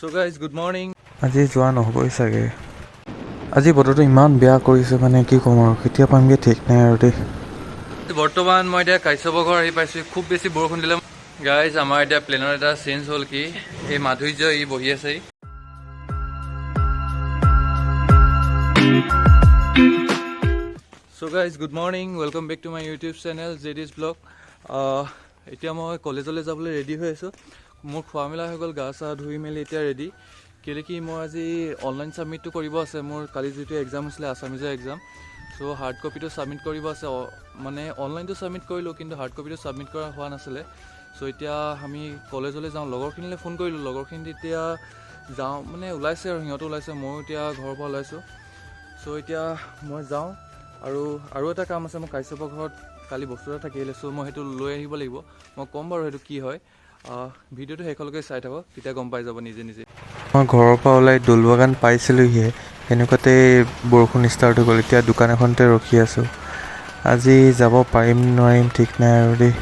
So guys, good morning. আজি যোৱা নহ'বই চাগে। আজি বতৰটো ইমান বেয়া কৰিছে মানে কি ক'ম আৰু কেতিয়া পামগৈ ঠিক নাই আৰু দেই। বৰ্তমান মই এতিয়া কাশ্যপৰ ঘৰ আহি পাইছোঁ। খুব বেছি বৰষুণ দিলে গাইজ। আমাৰ এতিয়া প্লেনৰ এটা চেঞ্জ হ'ল কি এই মাধুৰ্য ই বহি আছে। So guys, good morning. Welcome back to my YouTube channel JD's Vlog. এতিয়া মই কলেজলৈ যাবলৈ ৰেডি হৈ আছোঁ। মোৰ খোৱা মেলা হৈ গ'ল, গা চা ধুই মেলি এতিয়া ৰেডি। কেলৈ কি মই আজি অনলাইন ছাবমিটটো কৰিব আছে। মোৰ কালি যিটো এক্সাম হৈছিলে আছামিজৰ এক্সাম, চ' হাৰ্ড কপিটো ছাবমিট কৰিব আছে। মানে অনলাইনটো ছাবমিট কৰিলোঁ, কিন্তু হাৰ্ড কপিটো ছাবমিট কৰা হোৱা নাছিলে। চ' এতিয়া আমি কলেজলৈ যাওঁ। লগৰখিনিলৈ ফোন কৰিলোঁ, লগৰখিনি এতিয়া যাওঁ মানে ওলাইছে আৰু সিহঁতো ওলাইছে, ময়ো এতিয়া ঘৰৰ পৰা ওলাইছোঁ। চ' এতিয়া মই যাওঁ আৰু এটা কাম আছে। মই কাশ্যপৰ ঘৰত কালি বস্তু এটা থাকিলে, চ' মই সেইটো লৈ আহিব লাগিব। মই ক'ম বাৰু সেইটো কি হয়। ভিডিঅ'টো শেষলৈকে চাই থাকক, তেতিয়া গম পাই যাব নিজে নিজে। মই ঘৰৰ পৰা ওলাই দোলবাগান পাইছিলোঁহিহে, সেনেকুৱাতে বৰষুণ ষ্টাৰ্ট হৈ গ'ল। এতিয়া দোকান এখনতে ৰখি আছোঁ। আজি যাব পাৰিম নোৱাৰিম ঠিক নাই আৰু দেই।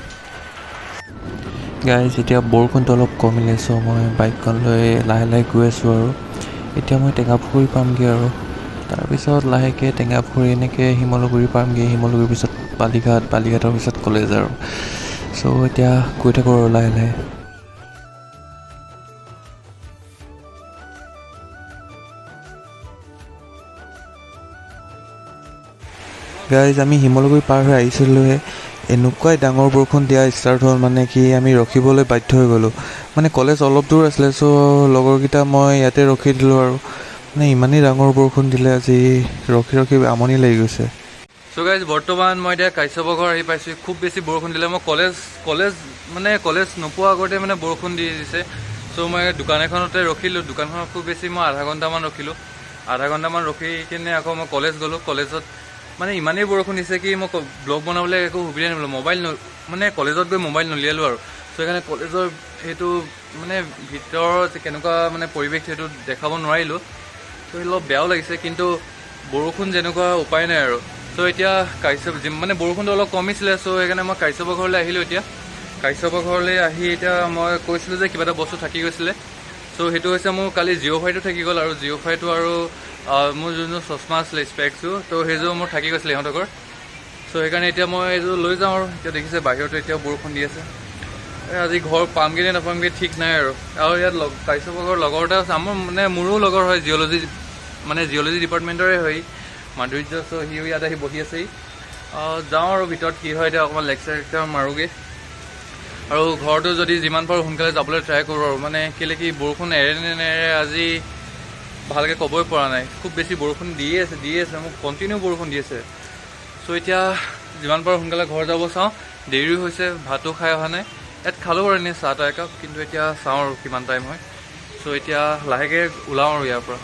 গাইজ এতিয়া বৰষুণটো অলপ কমিলে, চ' মই বাইকখন লৈ লাহে লাহে গৈ আছোঁ আৰু এতিয়া মই টেঙাপুখুৰী পামগৈ আৰু তাৰপিছত লাহেকৈ টেঙাপুখুৰী এনেকৈ শিমলুগুৰি পামগৈ। শিমলুগুৰিৰ পিছত বালিঘাটৰ পিছত কলেজ আৰু চ' এতিয়া গৈ থাকোঁ আৰু লাহে লাহে। গাইজ আমি শিমলুগুৰি পাৰ হৈ আহিছিলোঁহে, এনেকুৱাই ডাঙৰ বৰষুণ দিয়া ষ্টাৰ্ট হ'ল মানে কি আমি ৰখিবলৈ বাধ্য হৈ গ'লোঁ। মানে কলেজ অলপ দূৰ আছিলে, চ' লগৰকেইটা মই ইয়াতে ৰখি দিলোঁ আৰু মানে ইমানেই ডাঙৰ বৰষুণ দিলে আজি, ৰখি ৰখি আমনি লাগি গৈছে। চ' গাইজ বৰ্তমান মই এতিয়া কাশ্যপৰ ঘৰ আহি পাইছোঁ। খুব বেছি বৰষুণ দিলে। মই কলেজ নোপোৱাৰ আগতে মানে বৰষুণ দি দিছে। চ' মই দোকান এখনতে ৰখিলোঁ। দোকানখনত খুব বেছি মই আধা ঘণ্টামান ৰখিলোঁ। আধা ঘণ্টামান ৰখি কিনে আকৌ মই কলেজ গ'লোঁ। কলেজত মানে ইমানেই বৰষুণ দিছে কি মই ব্লগ বনাবলৈ একো সুবিধা নাপালোঁ। মানে কলেজত গৈ মোবাইল নলিয়ালোঁ আৰু চ' সেইকাৰণে কলেজৰ সেইটো মানে ভিতৰৰ যে কেনেকুৱা মানে পৰিৱেশ সেইটো দেখাব নোৱাৰিলোঁ। চ' অলপ বেয়াও লাগিছে, কিন্তু বৰষুণ যেনেকুৱা উপায় নাই আৰু। চ' এতিয়া মানে বৰষুণটো অলপ কমিছিলে, চ' সেইকাৰণে মই কাশ্যপৰ ঘৰলৈ আহিলোঁ। এতিয়া কাশ্যপৰ ঘৰলৈ আহি এতিয়া মই কৈছিলোঁ যে কিবা এটা বস্তু থাকি গৈছিলে। চ' সেইটো হৈছে মোৰ কালি জিঅ' ফাইটো থাকি গ'ল, আৰু জিঅ' ফাইটো আৰু মোৰ যোনযোৰ চশমা আছিলে স্পেক্সটো, ত' সেইযোৰ মোৰ থাকি গৈছিলে সিহঁতৰ ঘৰ। চ' সেইকাৰণে এতিয়া মই এইযোৰ লৈ যাওঁ আৰু এতিয়া দেখিছে বাহিৰতো এতিয়াও বৰষুণ দি আছে। আজি ঘৰ পামগৈ নে নাপামগৈ ঠিক নাই আৰু ইয়াত কাশ্যপৰ ঘৰ লগৰ এটা আছে। মোৰো লগৰ হয়, জিঅ'লজি ডিপাৰ্টমেণ্টৰে হয় মাধুৰ্য। চ' সিও ইয়াত আহি বহি আছেহি। যাওঁ আৰু ভিতৰত কি হয় এতিয়া অকণমান লেকচাৰ মাৰোগৈ, আৰু ঘৰটো যদি যিমান পাৰোঁ সোনকালে যাবলৈ ট্ৰাই কৰোঁ আৰু মানে কেলৈ কি বৰষুণ এৰে নে নেৰে আজি ভালকৈ ক'বই পৰা নাই। খুব বেছি বৰষুণ দিয়ে আছে মোক কণ্টিনিউ বৰষুণ দি আছে। চ' এতিয়া যিমান পাৰোঁ সোনকালে ঘৰ যাব চাওঁ। দেৰিও হৈছে, ভাতো খাই অহা নাই। ইয়াত খালোঁ বাৰু এনেই চাহ তাহ একাপ, কিন্তু এতিয়া চাওঁ আৰু কিমান টাইম হয়। চ' এতিয়া লাহেকৈ ওলাওঁ আৰু ইয়াৰ পৰা।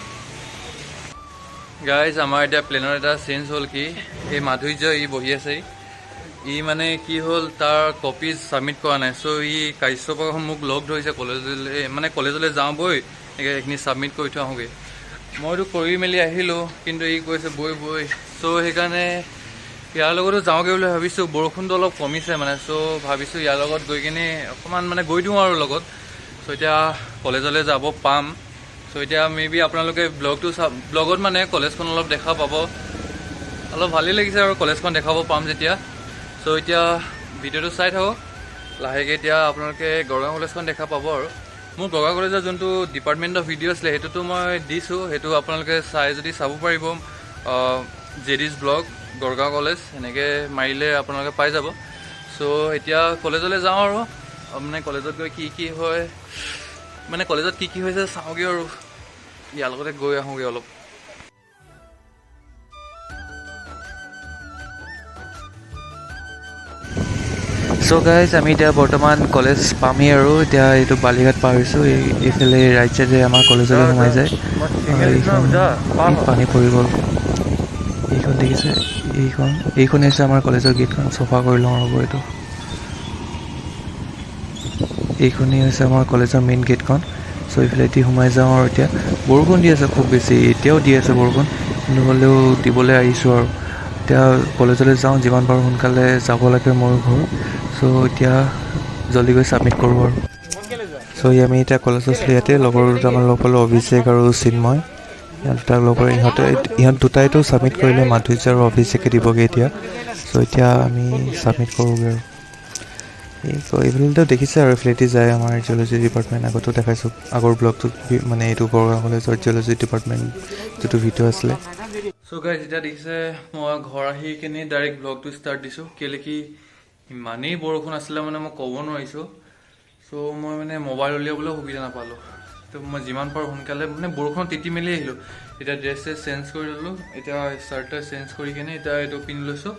গাইজ আমাৰ এতিয়া প্লেনৰ এটা চেঞ্জ হ'ল কি এই মাধুৰ্য ই বহি আছে। ই মানে কি হ'ল, তাৰ কপিজ ছাবমিট কৰা নাই। চ' ই কাশ্যপৰ মোক লগ ধৰিছে কলেজলৈ যাওঁ বৈ, এইখিনি ছাবমিট কৰি থৈ আহোঁগৈ। মইতো কৰি মেলি আহিলোঁ, কিন্তু ই কৈছে বৈ। চ' সেইকাৰণে ইয়াৰ লগতো যাওঁগৈ বুলি ভাবিছোঁ। বৰষুণটো অলপ কমিছে মানে, চ' ভাবিছোঁ ইয়াৰ লগত গৈ কিনে অকণমান মানে গৈ দিওঁ আৰু লগত। চ' এতিয়া কলেজলৈ যাব পাম। চ' এতিয়া মেবি আপোনালোকে ব্লগত মানে কলেজখন অলপ দেখা পাব। অলপ ভালেই লাগিছে আৰু কলেজখন দেখাব পাম যেতিয়া। চ' এতিয়া ভিডিঅ'টো চাই থাকক লাহেকৈ। এতিয়া আপোনালোকে গড়গাঁও কলেজখন দেখা পাব আৰু মোৰ গড়গাঁও কলেজৰ যোনটো ডিপাৰ্টমেণ্টৰ ভিডিঅ' আছিলে সেইটোতো মই দিছোঁ। সেইটো আপোনালোকে চাব পাৰিব। জেডিজ ব্লগ গড়গাঁও কলেজ এনেকৈ মাৰিলে আপোনালোকে পাই যাব। চ' এতিয়া কলেজলৈ যাওঁ আৰু মানে কলেজত গৈ কি হয়, মানে কলেজত কি হৈছে চাওঁগৈ আৰু ইয়াৰ লগতে গৈ আহোঁগৈ অলপ। চ' গাইজ আমি এতিয়া বৰ্তমান কলেজ পামেই আৰু এতিয়া এইটো বালিঘাট পাৰ হৈছোঁ। এইফালে ৰাইট চাইডে আমাৰ কলেজলৈ সোমাই যায়। এইখন পানী পৰি গ'ল। এইখন দেখিছে, এইখন হৈছে আমাৰ কলেজৰ গেটখন। চফা কৰি লওঁ ৰ'ব এইটো। এইখনেই হৈছে আমাৰ কলেজৰ মেইন গেটখন। চ' এইফালেদি সোমাই যাওঁ আৰু এতিয়া বৰষুণ দি আছে খুব বেছি, এতিয়াও দি আছে বৰষুণ, কিন্তু হ'লেও দিবলৈ আহিছোঁ আৰু এতিয়া কলেজলৈ যাওঁ। যিমান পাৰোঁ সোনকালে যাব লাগে মোৰ ঘৰ। চ' এতিয়া জল্দি গৈ ছাবমিট কৰোঁ আৰু চ' চ' আমি এতিয়া কলেজ আছিলোঁ ইয়াতে, লগৰ দুটামান লগ পালোঁ, অভিষেক আৰু চিন্ময়। ইহঁত দুটাক লগ পালোঁ, ইহঁত দুটাইতো ছাবমিট কৰিলে, মাধুৰ্য আৰু অভিষেকে দিবগৈ এতিয়া। চ' এতিয়া আমি ছাবমিট কৰোঁগৈ আৰু এইফালেতো দেখিছে আৰু এইফালেদি যায় আমাৰ জিঅ'লজি ডিপাৰ্টমেণ্ট। আগতো দেখাইছোঁ আগৰ ব্লগটোত, মানে এইটো বৰগাঁও কলেজৰ জিঅ'লজি ডিপাৰ্টমেণ্ট যিটো ভিডিঅ' আছিলে। চ' গাইজ এতিয়া দেখিছে মই ঘৰ আহি কিনে ডাইৰেক্ট ব্লগটো ষ্টাৰ্ট দিছোঁ, কেলৈ কি ইমানেই বৰষুণ আছিলে মানে মই ক'ব নোৱাৰিছোঁ। চ' মই মানে মোবাইল উলিয়াবলৈও সুবিধা নাপালোঁ। তো মই যিমান পাৰোঁ সোনকালে মানে বৰষুণত তিতি মেলি আহিলোঁ। এতিয়া ড্ৰেছ চেঞ্জ কৰি ল'লোঁ, এতিয়া শ্বাৰ্ট চেঞ্জ কৰি কিনে এতিয়া এইটো পিন্ধি লৈছোঁ।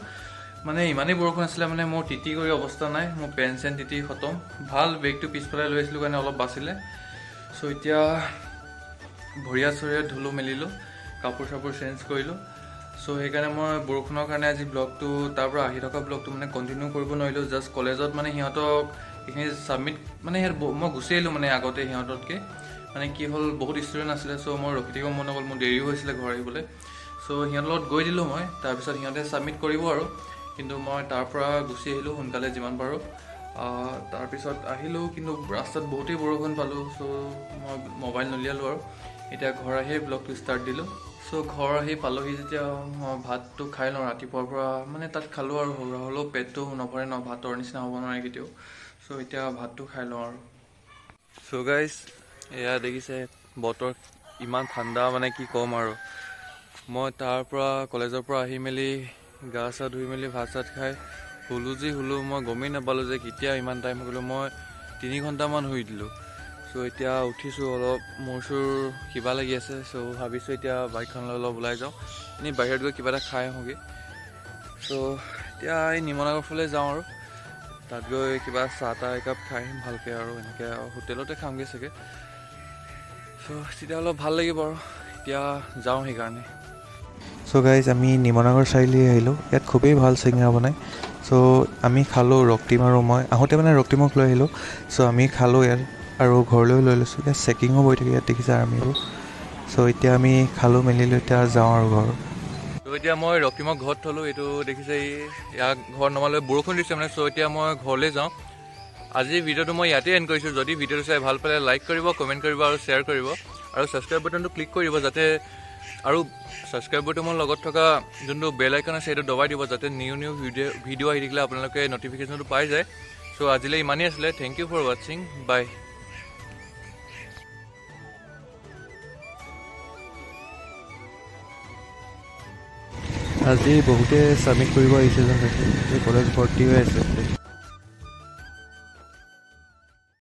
মানে ইমানেই বৰষুণ আছিলে মানে মোৰ তিতি কৰি অৱস্থা নাই, মোৰ পেণ্ট চেণ্ট তিতি খতম। ভাল বেগটো পিছফালে লৈ আহিছিলোঁ কাৰণে অলপ বাচিলে। চ' এতিয়া ভৰিয়া চৰিয়া ধুলোঁ মেলিলোঁ, কাপোৰ চাপোৰ চেঞ্জ কৰিলোঁ। চ' সেইকাৰণে মই বৰষুণৰ কাৰণে আজি ব্লগটো তাৰ পৰা আহি থকা ব্লগটো মানে কণ্টিনিউ কৰিব নোৱাৰিলোঁ। জাষ্ট কলেজত মানে সিহঁতক এইখিনি ছাবমিট মানে মই গুচি আহিলোঁ মানে আগতে সিহঁততকৈ। মানে কি হ'ল বহুত ষ্টুডেণ্ট আছিলে, চ' মই ৰখি থাকিব মন নগ'ল, মোৰ দেৰিও হৈছিলে ঘৰ আহিবলৈ। চ' সিহঁতৰ লগত গৈ দিলোঁ মই, তাৰপিছত সিহঁতে ছাবমিট কৰিব আৰু। কিন্তু মই তাৰ পৰা গুচি আহিলোঁ সোনকালে যিমান পাৰোঁ। তাৰপিছত আহিলোঁ, কিন্তু ৰাস্তাত বহুতেই বৰষুণ পালোঁ। চ' মই মোবাইল নলিয়ালোঁ আৰু এতিয়া ঘৰ আহিয়ে ব্লগটো ষ্টাৰ্ট দিলোঁ। চ' ঘৰ আহি পালোহি যেতিয়া মই ভাতটো খাই লওঁ, ৰাতিপুৱাৰ পৰা মানে তাত খালোঁ আৰু সৰু হ'লেও পেটটো নভৰে ন, ভাতৰ নিচিনা হ'ব নোৱাৰে কেতিয়াও। চ' এতিয়া ভাতটো খাই লওঁ আৰু। চ' গাইজ এয়া দেখিছে বতৰ ইমান ঠাণ্ডা, মানে কি ক'ম আৰু। মই তাৰ পৰা কলেজৰ পৰা আহি মেলি গা চা ধুই মেলি ভাত চাত খাই শুলোঁ মই গমেই নাপালোঁ যে কেতিয়া ইমান টাইম হৈ গ'লোঁ। মই 3 ঘণ্টামান শুই দিলোঁ। চ' এতিয়া উঠিছোঁ, অলপ মোৰ চোৰ কিবা লাগি আছে। চ' ভাবিছোঁ এতিয়া বাইকখনলৈ অলপ ওলাই যাওঁ, এনেই বাহিৰত গৈ কিবা এটা খাই আহোঁগৈ। চ' এতিয়া এই নিমনাগৰ ফালে যাওঁ আৰু তাত গৈ কিবা চাহ তাহ একাপ খাই আহিম ভালকৈ আৰু এনেকৈ হোটেলতে খামগৈ চাগে। চ' তেতিয়া অলপ ভাল লাগিব আৰু এতিয়া যাওঁ সেইকাৰণে। চ' গাইজ আমি নিমনাগৰ চাৰিআলি আহিলোঁ, ইয়াত খুবেই ভাল চিঙৰা বনায়। চ' আমি খালোঁ, ৰক্তিম আৰু মই আহোঁতে মানে ৰক্তিমক লৈ আহিলোঁ। চ' আমি খালোঁ ইয়াত আৰু ঘৰলৈও লৈ লৈছোঁ। ইয়াত চেকিঙো হৈ থাকে, ইয়াত দেখিছে আৰ্মিবোৰ। চ' এতিয়া আমি খালোঁ মেলিলোঁ, এতিয়া যাওঁ আৰু ঘৰ। ত' এতিয়া মই ৰক্তিমক ঘৰত থলোঁ, এইটো দেখিছে ইয়াক ঘৰত নমালৈ বৰষুণ দিছে মানে। চ' এতিয়া মই ঘৰলৈ যাওঁ। আজিৰ ভিডিঅ'টো মই ইয়াতে এণ্ড কৰিছোঁ। যদি ভিডিঅ'টো চাই ভাল পালে লাইক কৰিব, কমেণ্ট কৰিব আৰু শ্বেয়াৰ কৰিব, আৰু ছাবস্ক্ৰাইব বাটনটো ক্লিক কৰিব যাতে, আৰু ছাবস্ক্ৰাইব বাটনৰ লগত থকা যোনটো বেল আইকন আছে সেইটো দবাই দিব, যাতে নিউ ভিডিঅ' আহি থাকিলে আপোনালোকে নটিফিকেশ্যনটো পাই যায়। চ' আজিলৈ ইমানেই আছিলে। থেংক ইউ ফৰ ৱাচিং, বাই। আজি বহুতে ছাবমিট কৰিব আহিছে যেন পাইছোঁ, কলেজ ভৰ্তি হৈ আছে।